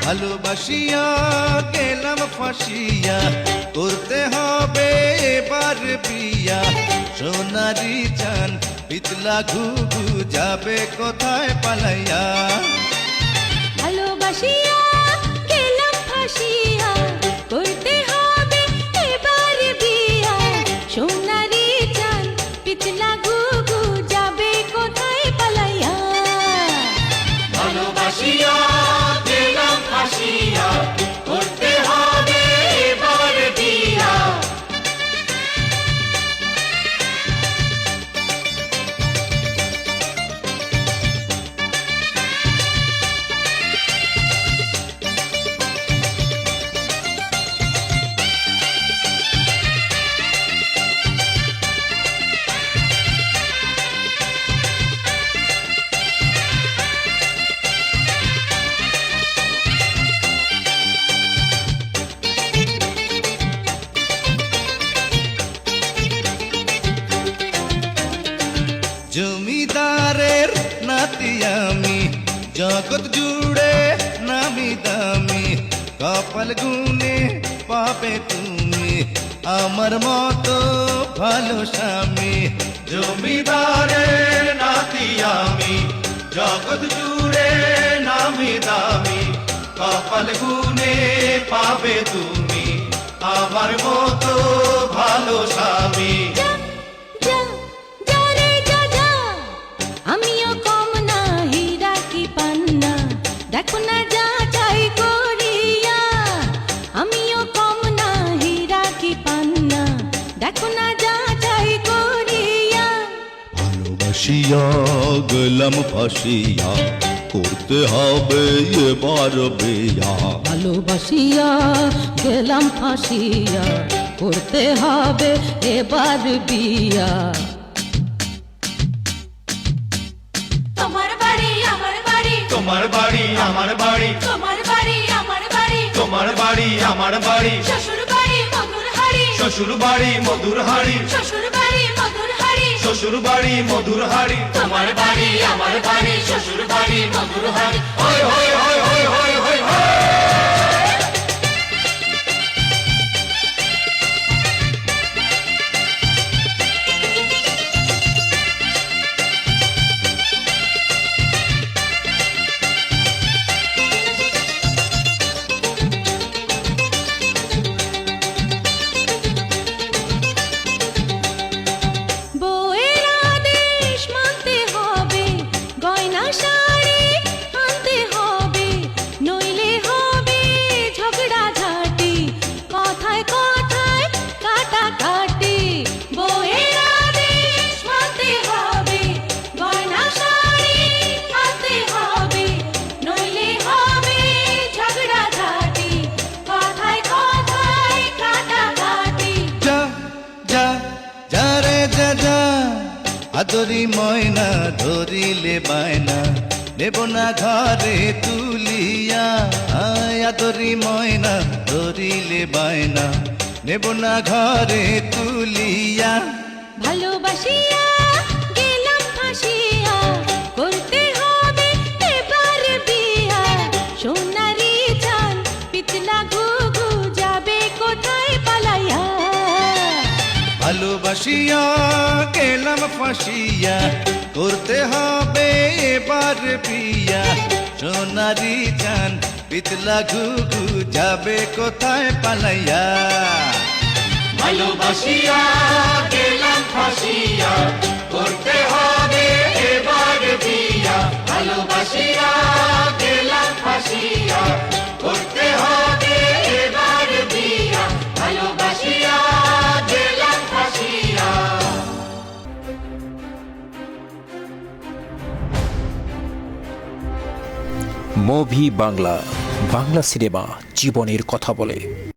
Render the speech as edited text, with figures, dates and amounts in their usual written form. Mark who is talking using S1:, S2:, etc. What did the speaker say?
S1: ভালোবাসিয়া গেলাম ফাঁসিয়া, করতে হবে এবার বিয়া। সোনারি চান পিতলা ঘুঘু যাবে কোথায় পালাইয়া।
S2: ভালোবাসিয়া গেলাম ফাঁসিয়া, করতে হবে এবার বিয়া। সোনারি চান পিতলা ঘুঘু যাবে কোথায় পালাইয়া।
S3: ভালোবাসিয়া গেলাম ফাঁসিয়া, করতে হবে এবার বিয়া।
S1: জমিদারের নাতি আমি, জগৎ জুড়ে নামি দামি। কপাল গুনে পাবে তুমি আমার মতো ভালো স্বামী।
S3: জমিদারের নাতি আমি, জগৎ জুড়ে নামি দামি। কপাল গুনে পাবে তুমি আমার মতো ভালো স্বামী।
S2: যা, যা, যা রে যা, যা। আমিও কম না, হীরা কি পান্না, দেখো না যা চাই করিয়া। আমিও কম না, হীরা কি পান্না, দেখো না যা চাই করিয়া।
S1: ভালোবাসিয়া গেলাম ফাঁসিয়া, করতে হবে এবার বিয়া।
S2: ভালোবাসিয়া গেলাম ফাঁসিয়া, করতে হবে এবার বিয়া। তোমার বাড়ি আমার বাড়ি,
S3: তোমার বাড়ি আমার বাড়ি,
S2: তোমার বাড়ি আমার বাড়ি,
S3: তোমার বাড়ি আমার বাড়ি।
S2: শ্বশুর বাড়ি মধুর হাড়ি,
S3: শ্বশুর বাড়ি মধুর হাড়ি,
S2: শ্বশুর বাড়ি মধুর হাড়ি।
S3: শ্বশুর বাড়ি মধুর হাড়ি। তোমার বাড়ি আমার বাড়ি, শ্বশুর বাড়ি মধুর হাড়ি। হয় হয় হয় হয় হয় হয় হয়।
S2: বউয়ের আদেশ মানতে হবে, গয়না শাড়ি আনতে হবে, নইলে হবে ঝগড়া ঝাঁটি, কথায় কথায় কাটাকাটি। বউয়ের আদেশ মানতে হবে, গয়না শাড়ি আনতে হবে, নইলে হবে ঝগড়া ঝাঁটি, কথায় কথায় কাটাকাটি।
S1: যা, যা, যা রে যা, যা। আদরি ময়না ধরিলে বায়না, নেব না ঘরে তুলিয়া। আদরি ময়না ধরিলে বায়না, নেব না ঘরে তুলিয়া।
S2: ভালোবাসিয়া গেলাম ফাঁসিয়া, করতে হবে এবার বিয়া। সোনারি চান পিতলা ঘুঘু যাবে কোথায় পালাইয়া।
S1: ভালোবাসিয়া গেলাম ফাঁসিয়া, করতে হবে এবার বিয়া। সোনারি চান পিতলা ঘুঘু যাবে কোথায় পালাইয়া।
S3: ভালোবাসিয়া গেলাম ফাঁসিয়া, করতে হবে এবার বিয়া। ভালোবাসিয়া গেলাম ফাঁসিয়া, করতে হবে এবার বিয়া। ভালোবাসিয়া গেলাম ফাঁসিয়া।
S4: মুভি বাংলা, বাংলা সিনেমা জীবনের কথা বলে।